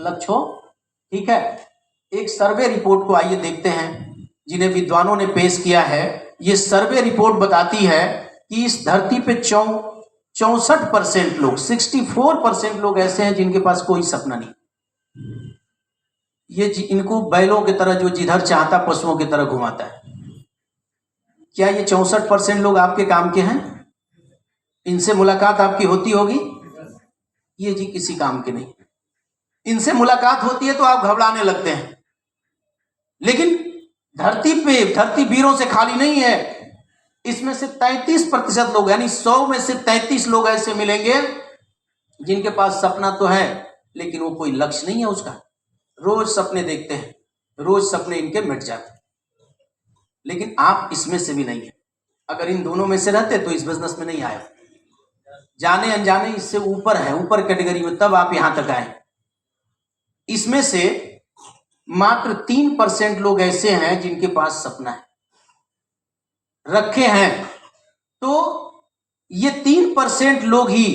लक्ष्य हो। ठीक है, एक सर्वे रिपोर्ट को आइए देखते हैं जिन्हें विद्वानों ने पेश किया है। ये सर्वे रिपोर्ट बताती है कि इस धरती पे 64% लोग, 64% लोग ऐसे हैं जिनके पास कोई सपना नहीं। ये इनको बैलों की तरह, जो जिधर चाहता पशुओं की तरह घुमाता है। क्या ये 64% लोग आपके काम के हैं? इनसे मुलाकात आपकी होती होगी? ये जी किसी काम के नहीं। इनसे मुलाकात होती है तो आप घबराने लगते हैं। लेकिन धरती पे, धरती वीरों से खाली नहीं है। इसमें से 33% लोग, यानी 100 में से 33 लोग ऐसे मिलेंगे जिनके पास सपना तो है लेकिन वो कोई लक्ष्य नहीं है उसका। रोज सपने देखते हैं, रोज सपने इनके मिट जाते हैं। लेकिन आप इसमें से भी नहीं है। अगर इन दोनों में से रहते तो इस बिजनेस में नहीं आए। जाने अनजाने इससे ऊपर है, ऊपर कैटेगरी में, तब आप यहां तक आए। इसमें से मात्र 3% लोग ऐसे हैं जिनके पास सपना है, रखे हैं। तो ये 3% लोग ही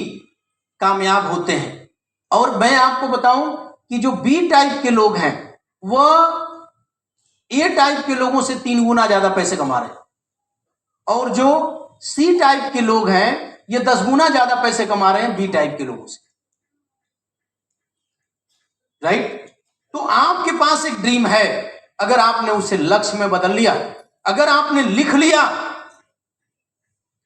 कामयाब होते हैं। और मैं आपको बताऊं कि जो बी टाइप के लोग हैं वह ए टाइप के लोगों से 3 गुना ज्यादा पैसे कमा रहे हैं, और जो सी टाइप के लोग हैं ये 10 गुना ज्यादा पैसे कमा रहे हैं बी टाइप के लोगों से। राइट? तो आपके पास एक ड्रीम है, अगर आपने उसे लक्ष्य में बदल लिया, अगर आपने लिख लिया,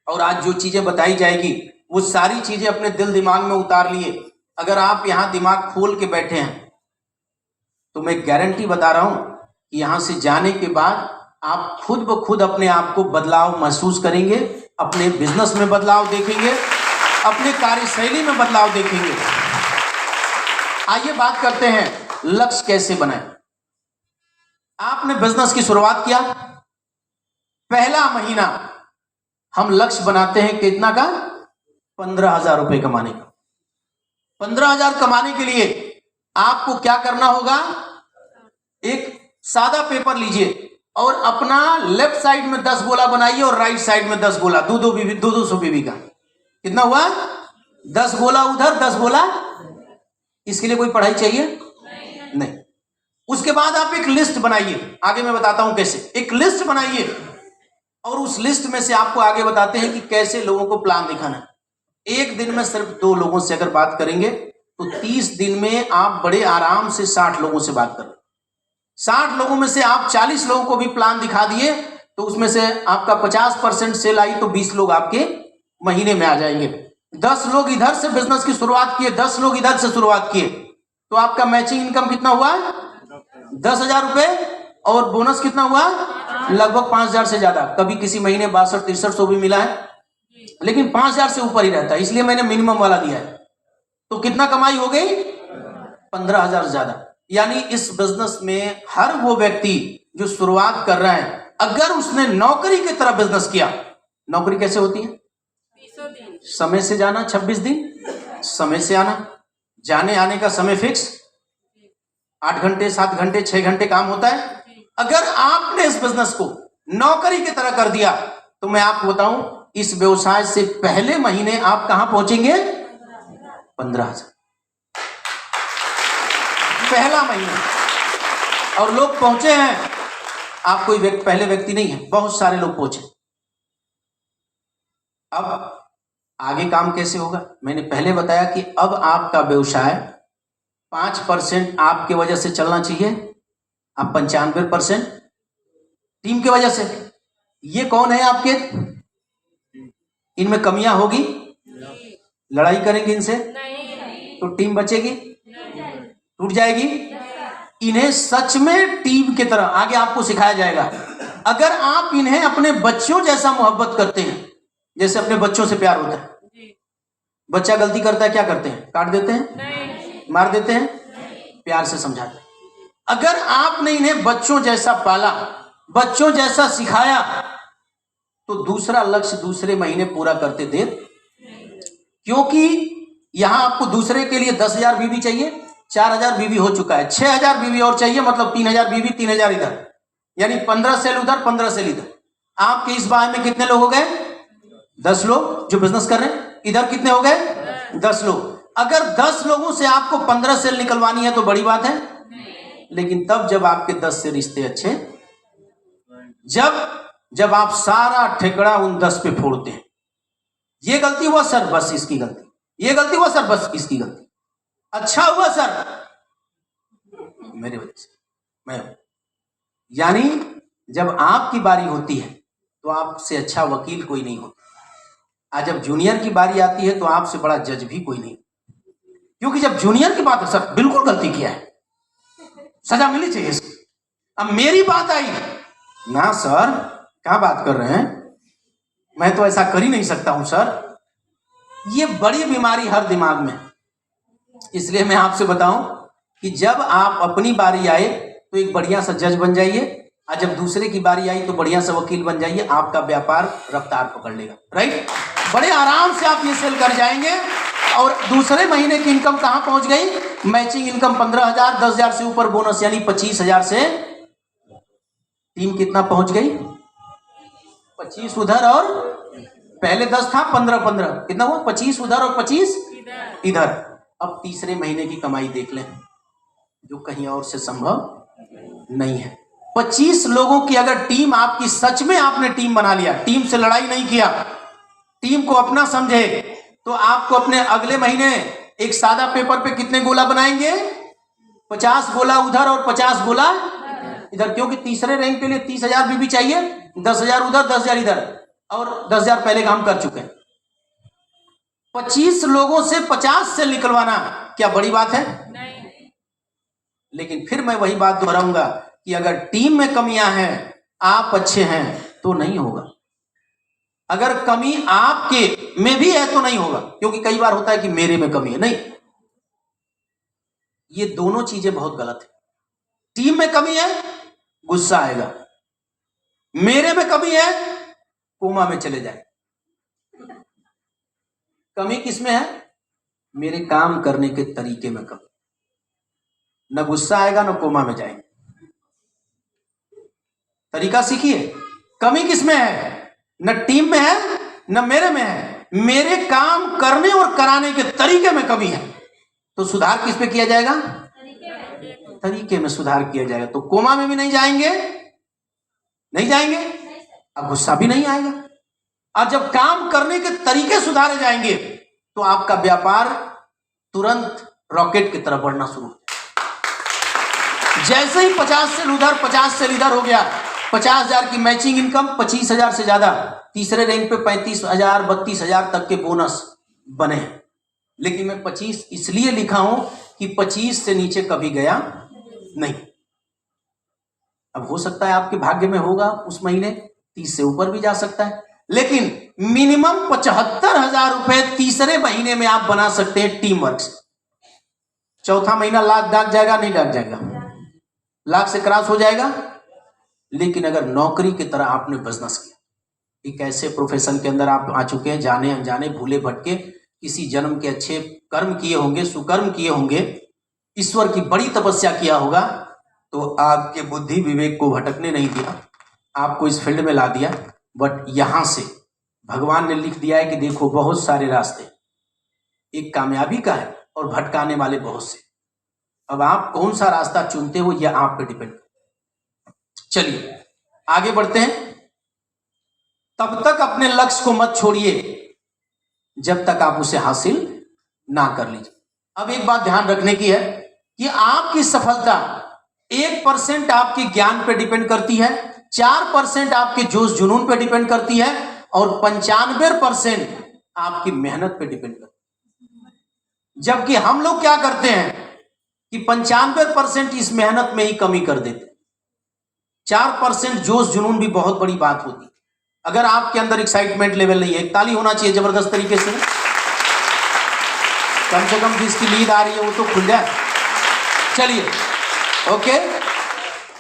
और आज जो चीजें बताई जाएगी वो सारी चीजें अपने दिल दिमाग में उतार लिए, अगर आप यहां दिमाग खोल के बैठे हैं तो मैं गारंटी बता रहा हूं कि यहां से जाने के बाद आप खुद ब खुद अपने आप को बदलाव महसूस करेंगे, अपने बिजनेस में बदलाव देखेंगे, अपने कार्यशैली में बदलाव देखेंगे। आइए बात करते हैं लक्ष्य कैसे बनाएं। आपने बिजनेस की शुरुआत किया, पहला महीना हम लक्ष्य बनाते हैं कितना का? 15,000 रुपए कमाने का। 15,000 कमाने के लिए आपको क्या करना होगा? एक सादा पेपर लीजिए और अपना लेफ्ट साइड में 10 गोला बनाइए और राइट साइड में 10 गोला, 200 बीबी का। कितना हुआ? 10 गोला उधर, 10 गोला। इसके लिए कोई पढ़ाई चाहिए? नहीं। उसके बाद आप एक लिस्ट बनाइए, आगे मैं बताता हूं कैसे। एक लिस्ट बनाइए और उस लिस्ट में से आपको आगे बताते हैं कि कैसे लोगों को प्लान दिखाना है। एक दिन में सिर्फ 2 लोगों से अगर बात करेंगे तो 30 दिन में आप बड़े आराम से 60 लोगों से बात करें। 60 लोगों में से आप 40 लोगों को भी प्लान दिखा दिए तो उसमें से आपका 50% सेल आई तो 20 लोग आपके महीने में आ जाएंगे। 10 लोग इधर से बिजनेस की शुरुआत किए, 10 लोग इधर से शुरुआत किए, तो आपका मैचिंग इनकम कितना हुआ? 10,000 रुपए। और बोनस कितना हुआ? लगभग 5,000 से ज्यादा। कभी किसी महीने 62-63 भी मिला है, लेकिन 5,000 से ऊपर ही रहता है, इसलिए मैंने मिनिमम वाला दिया है। तो कितना कमाई हो गई? 15,000 से ज्यादा। यानी इस बिजनेस में हर वो व्यक्ति जो शुरुआत कर रहा है, अगर उसने नौकरी की तरह बिजनेस किया, नौकरी कैसे होती है? समय से जाना, 26 दिन समय से आना, जाने आने का समय फिक्स, 8 घंटे 7 घंटे 6 घंटे काम होता है। अगर आपने इस बिजनेस को नौकरी की तरह कर दिया तो मैं आपको बताऊं, इस व्यवसाय से पहले महीने आप कहां पहुंचेंगे? 15,000 पहला महीना। और लोग पहुंचे हैं, आप कोई पहले व्यक्ति नहीं है, बहुत सारे लोग पहुंचे। अब आगे काम कैसे होगा? मैंने पहले बताया कि अब आपका व्यवसाय 5% आपके वजह से चलना चाहिए, अब 95% टीम की वजह से। ये कौन है आपके? इनमें कमियां होगी? लड़ाई करेंगे इनसे तो टीम बचेगी? टूट जाएगी? इन्हें सच में टीम की तरह आगे आपको सिखाया जाएगा। अगर आप इन्हें अपने बच्चों जैसा मोहब्बत करते हैं, जैसे अपने बच्चों से प्यार होता है, बच्चा गलती करता है क्या करते हैं? काट देते हैं? मार देते हैं? प्यार से समझाते हैं। अगर आपने इन्हें बच्चों जैसा पाला, बच्चों जैसा सिखाया, तो दूसरा लक्ष्य दूसरे महीने पूरा करते देर, क्योंकि यहां आपको दूसरे के लिए 10,000 बीवी चाहिए, 4,000 बीवी हो चुका है, 6,000 बीवी और चाहिए, मतलब 3,000 बीवी, 3,000 इधर, यानी 15 सेल उधर, 15 सेल इधर। आपके इस बाय में कितने लोग हो गए? 10 लोग जो बिजनेस कर रहे हैं। इधर कितने हो गए? 10 लोग। अगर 10 लोगों से आपको 15 सेल निकलवानी है तो बड़ी बात है, लेकिन तब जब आपके 10 से रिश्ते अच्छे, जब आप सारा ठेकड़ा उन 10 पे फोड़ते हैं, ये गलती हुआ सर बस इसकी गलती, ये गलती हुआ सर बस इसकी गलती, अच्छा हुआ सर मेरे वजह से मैं, यानी जब आपकी बारी होती है तो आपसे अच्छा वकील कोई नहीं होता, आज जब जूनियर की बारी आती है तो आपसे बड़ा जज भी कोई नहीं, क्योंकि जब जूनियर की बात है सर बिल्कुल गलती किया है, सजा मिलनी चाहिए इसकी। अब मेरी बात आई ना सर क्या बात कर रहे हैं, मैं तो ऐसा कर ही नहीं सकता हूं सर, ये बड़ी बीमारी हर दिमाग में। इसलिए मैं आपसे बताऊं कि जब आप अपनी बारी आए तो एक बढ़िया सा जज बन जाइए, और जब दूसरे की बारी आई तो बढ़िया सा वकील बन जाइए, आपका व्यापार रफ्तार पकड़ लेगा, राइट। बड़े आराम से आप ये सेल कर जाएंगे। और दूसरे महीने की इनकम कहां पहुंच गई, मैचिंग इनकम 15,000, 10,000 से ऊपर बोनस यानी 25,000 से टीम कितना पहुंच गई, 25 उधर और पहले 10 था, 15 कितना हुआ, 25 उधर और 25 इधर। अब तीसरे महीने की कमाई देख लें जो कहीं और से संभव नहीं है। 25 लोगों की अगर टीम आपकी, सच में आपने टीम बना लिया, टीम से लड़ाई नहीं किया, टीम को अपना समझे, तो आपको अपने अगले महीने एक सादा पेपर पे कितने गोला बनाएंगे, 50 गोला उधर और 50 गोला इधर, क्योंकि तीसरे रैंक के लिए 30,000 भी चाहिए, 10,000 उधर 10,000 इधर, और 10,000 पहले काम कर चुके हैं। 25 लोगों से 50 से निकलवाना क्या बड़ी बात है, नहीं। लेकिन फिर मैं वही बात दोहराऊंगा कि अगर टीम में कमियां हैं, आप अच्छे हैं तो नहीं होगा, अगर कमी आपके में भी है तो नहीं होगा, क्योंकि कई बार होता है कि मेरे में कमी है, नहीं, ये दोनों चीजें बहुत गलत है। टीम में कमी है गुस्सा आएगा, मेरे में कमी है कोमा में चले जाए। कमी किसमें है, मेरे काम करने के तरीके में कमी, न गुस्सा आएगा न कोमा में जाएंगे, तरीका सीखिए। कमी किसमें है, न टीम में है न मेरे में है, मेरे काम करने और कराने के तरीके में कमी है, तो सुधार किस पे किया जाएगा, तरीके में सुधार किया जाएगा, तो कोमा में भी नहीं जाएंगे, नहीं जाएंगे, अब गुस्सा भी नहीं आएगा, और जब काम करने के तरीके सुधारे जाएंगे तो आपका व्यापार तुरंत रॉकेट की तरफ बढ़ना शुरू हो। जैसे ही 50 से उधर 50 से इधर हो गया, 50,000 की मैचिंग इनकम, 25,000 से ज्यादा, तीसरे रैंक पे 35,000 32,000 तक के बोनस बने हैं। लेकिन मैं 25 इसलिए लिखा हूं कि 25 से नीचे कभी गया नहीं। अब हो सकता है आपके भाग्य में होगा उस महीने 30 से ऊपर भी जा सकता है, लेकिन मिनिमम 75,000 रुपए तीसरे महीने में आप बना सकते हैं टीम वर्क से। चौथा महीना लाख दाग जाएगा, नहीं दाग जाएगा, लाख से क्रॉस हो जाएगा। लेकिन अगर नौकरी की तरह आपने बिजनेस किया, एक ऐसे प्रोफेशन के अंदर आप आ चुके हैं, जाने अनजाने भूले भटके किसी जन्म के अच्छे कर्म किए होंगे, सुकर्म किए होंगे, ईश्वर की बड़ी तपस्या किया होगा, तो आपके बुद्धि विवेक को भटकने नहीं दिया, आपको इस फील्ड में ला दिया। बट यहां से भगवान ने लिख दिया है कि देखो बहुत सारे रास्ते, एक कामयाबी का है और भटकाने वाले बहुत से। अब आप कौन सा रास्ता चुनते हो यह आप पे डिपेंड। चलिए आगे बढ़ते हैं। तब तक अपने लक्ष्य को मत छोड़िए जब तक आप उसे हासिल ना कर लीजिए। अब एक बात ध्यान रखने की है कि आपकी सफलता 1% आपके ज्ञान पे डिपेंड करती है, 4% आपके जोश जुनून पे डिपेंड करती है, और 95% आपकी मेहनत पे डिपेंड करती है। जबकि हम लोग क्या करते हैं कि 95% इस मेहनत में ही कमी कर देते हैं, 4% जोश जुनून भी बहुत बड़ी बात होती है। अगर आपके अंदर एक्साइटमेंट लेवल नहीं है, एक ताली होना चाहिए जबरदस्त तरीके से, कम से कम जिसकी नींद आ रही है वो तो खुल जाए। चलिए ओके,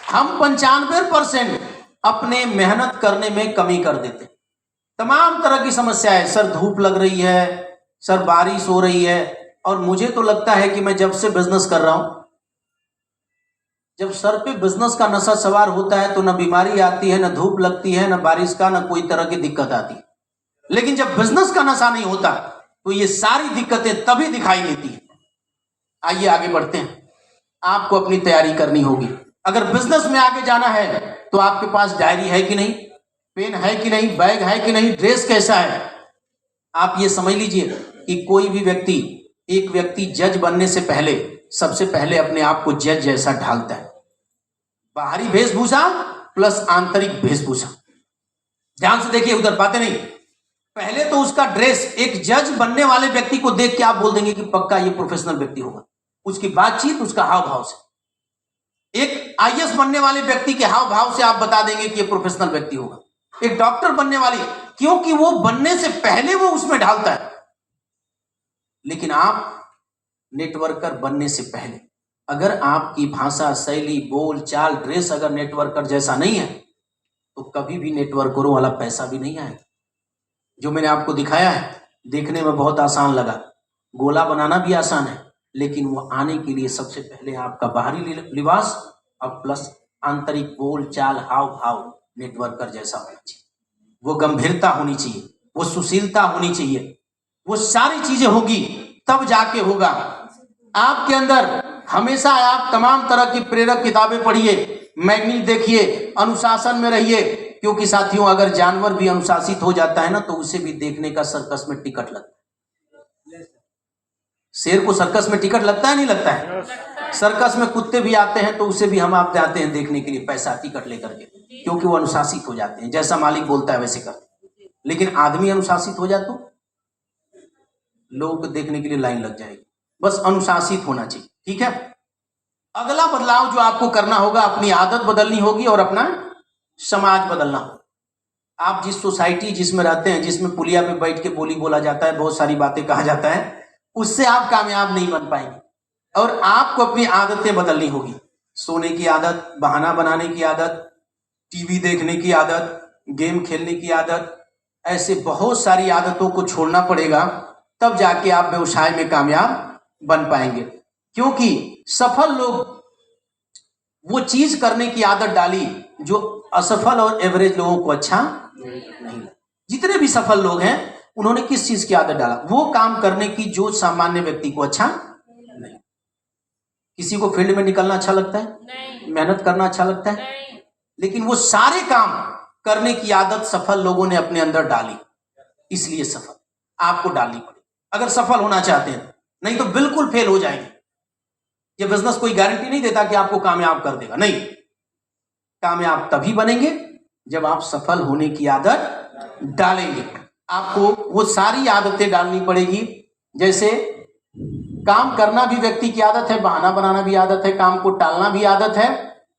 हम 95% अपने मेहनत करने में कमी कर देते। तमाम तरह की समस्या है, सर धूप लग रही है, सर बारिश हो रही है, और मुझे तो लगता है कि मैं जब से बिजनेस कर रहा हूं, जब सर पे बिजनेस का नशा सवार होता है तो न बीमारी आती है, न धूप लगती है, न बारिश का, न कोई तरह की दिक्कत आती है। लेकिन जब बिजनेस का नशा नहीं होता तो ये सारी दिक्कतें तभी दिखाई देती हैं। आइए आगे बढ़ते हैं। आपको अपनी तैयारी करनी होगी। अगर बिजनेस में आगे जाना है तो आपके पास डायरी है कि नहीं, पेन है कि नहीं, बैग है कि नहीं, ड्रेस कैसा है। आप ये समझ लीजिए कि कोई भी व्यक्ति, एक व्यक्ति जज बनने से पहले सबसे पहले अपने आप को जज जैसा ढालता है। बाहरी वेशभूषा प्लस आंतरिक वेशभूषा। ध्यान से देखिए, उधर बातें नहीं। पहले तो उसका ड्रेस, एक जज बनने वाले व्यक्ति को देख के आप बोल देंगे कि पक्का ये प्रोफेशनल व्यक्ति होगा। उसकी बातचीत, उसका हाव भाव से। एक आईएएस बनने वाले व्यक्ति के हाव भाव से आप बता देंगे कि ये प्रोफेशनल व्यक्ति होगा। एक डॉक्टर बनने वाले, क्योंकि वो बनने से पहले वो उसमें ढालता है। लेकिन आप नेटवर्कर बनने से पहले अगर आपकी भाषा, शैली, बोल चाल, ड्रेस अगर नेटवर्कर जैसा नहीं है तो कभी भी नेटवर्करों वाला पैसा भी नहीं आएगा। जो मैंने आपको दिखाया है देखने में बहुत आसान लगा, गोला बनाना भी आसान है, लेकिन वो आने के लिए सबसे पहले आपका बाहरी लिबास और प्लस आंतरिक बोल चाल, हाव भाव नेटवर्कर जैसा होना चाहिए। वो गंभीरता होनी चाहिए, वो सुशीलता होनी चाहिए, वो सारी चीजें होगी तब जाके होगा। आपके अंदर हमेशा आप तमाम तरह की प्रेरक किताबें पढ़िए, मैगनीज देखिए, अनुशासन में रहिए, क्योंकि साथियों अगर जानवर भी अनुशासित हो जाता है ना तो उसे भी देखने का सर्कस में टिकट लगता है। शेर को सर्कस में टिकट लगता है, नहीं लगता है? सर्कस में कुत्ते भी आते हैं तो उसे भी हम आप जाते हैं देखने के लिए, पैसा टिकट लेकर के, क्योंकि वो अनुशासित हो जाते हैं, जैसा मालिक बोलता है वैसे करते। लेकिन आदमी अनुशासित हो जाए तो लोगों को देखने के लिए लाइन लग जाएगी। बस अनुशासित होना चाहिए, ठीक है। अगला बदलाव जो आपको करना होगा, अपनी आदत बदलनी होगी और अपना समाज बदलना होगा। आप जिस सोसाइटी जिसमें रहते हैं, जिसमें पुलिया पे बैठ के बोली बोला जाता है, बहुत सारी बातें कहा जाता है, उससे आप कामयाब नहीं बन पाएंगे। और आपको अपनी आदतें बदलनी होगी। सोने की आदत, बहाना बनाने की आदत, टीवी देखने की आदत, गेम खेलने की आदत, ऐसे बहुत सारी आदतों को छोड़ना पड़ेगा, तब जाके आप व्यवसाय में कामयाब बन पाएंगे। क्योंकि सफल लोग वो चीज करने की आदत डाली जो असफल और एवरेज लोगों को अच्छा नहीं। जितने भी सफल लोग हैं उन्होंने किस चीज की आदत डाला, वो काम करने की जो सामान्य व्यक्ति को अच्छा नहीं। किसी को फील्ड में निकलना अच्छा लगता है, मेहनत करना अच्छा लगता है, लेकिन वो सारे काम करने की आदत सफल लोगों ने अपने अंदर डाली, इसलिए सफल आपको डालनी पड़ेगी अगर सफल होना चाहते हैं, नहीं तो बिल्कुल फेल हो जाएंगे। ये बिजनेस कोई गारंटी नहीं देता कि आपको कामयाब कर देगा, नहीं। कामयाब तभी बनेंगे जब आप सफल होने की आदत डालेंगे। आपको वो सारी आदतें डालनी पड़ेगी। जैसे काम करना भी व्यक्ति की आदत है, बहाना बनाना भी आदत है, काम को टालना भी आदत है।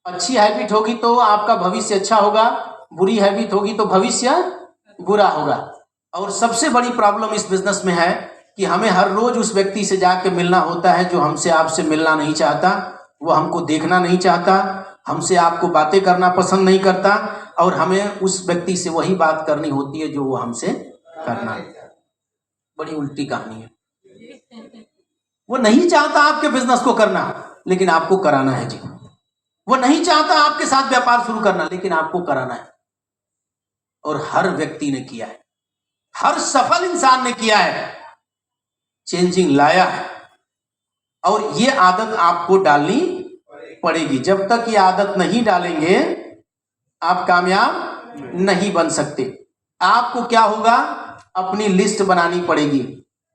अच्छी हैबिट होगी तो आपका भविष्य अच्छा होगा, बुरी हैबिट होगी तो भविष्य बुरा होगा। और सबसे बड़ी प्रॉब्लम इस बिजनेस में है कि हमें हर रोज उस व्यक्ति से जाके मिलना होता है जो हमसे आपसे मिलना नहीं चाहता, वो हमको देखना नहीं चाहता, हमसे आपको बातें करना पसंद नहीं करता, और हमें उस व्यक्ति से वही बात करनी होती है जो वो हमसे करना। बड़ी उल्टी कहानी है। वो नहीं चाहता आपके बिजनेस को करना, लेकिन आपको कराना है जी। वो नहीं चाहता आपके साथ व्यापार शुरू करना, लेकिन आपको कराना है। और हर व्यक्ति ने किया है, हर सफल इंसान ने किया है, चेंजिंग लाया है। और ये आदत आपको डालनी पड़ेगी। जब तक ये आदत नहीं डालेंगे आप कामयाब नहीं बन सकते। आपको क्या होगा, अपनी लिस्ट बनानी पड़ेगी,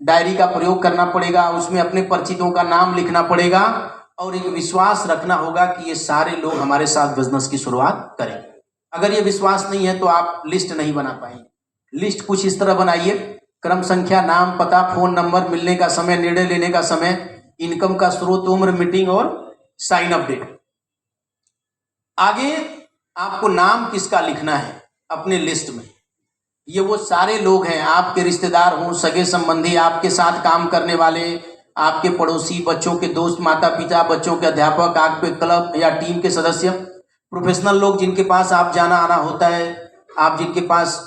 डायरी का प्रयोग करना पड़ेगा, उसमें अपने परिचितों का नाम लिखना पड़ेगा, और एक विश्वास रखना होगा कि ये सारे लोग हमारे साथ बिजनेस की शुरुआत करें। अगर ये विश्वास नहीं है तो आप लिस्ट नहीं बना पाएंगे। लिस्ट कुछ इस तरह बनाइए, क्रम संख्या, नाम, पता, फोन नंबर, मिलने का समय, निर्णय लेने का समय, इनकम का स्रोत, उम्र, मीटिंग और साइन अप डेट। आगे आपको नाम किसका लिखना है अपने लिस्ट में। ये वो सारे लोग हैं, आपके रिश्तेदार हों, सगे संबंधी, आपके साथ काम करने वाले, आपके पड़ोसी, बच्चों के दोस्त, माता पिता, बच्चों के अध्यापक, आपके क्लब या टीम के सदस्य, प्रोफेशनल लोग जिनके पास आप जाना आना होता है, आप जिनके पास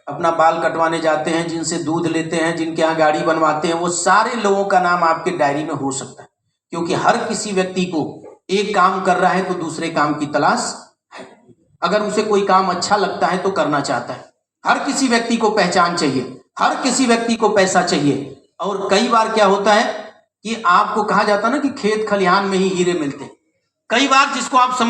अपना बाल कटवाने जाते हैं, जिनसे दूध लेते हैं, जिनके यहाँ गाड़ी बनवाते हैं, वो सारे लोगों का नाम आपके डायरी में हो सकता है। क्योंकि हर किसी व्यक्ति को एक काम कर रहा है तो दूसरे काम की तलाश है। अगर उसे कोई काम अच्छा लगता है तो करना चाहता है। हर किसी व्यक्ति को पहचान चाहिए, हर किसी व्यक्ति को पैसा चाहिए, और कई बार क्या होता है कि आपको कहा जाता है ना कि खेत खलिहान में ही हीरे मिलते हैं। कई बार जिसको आप समझ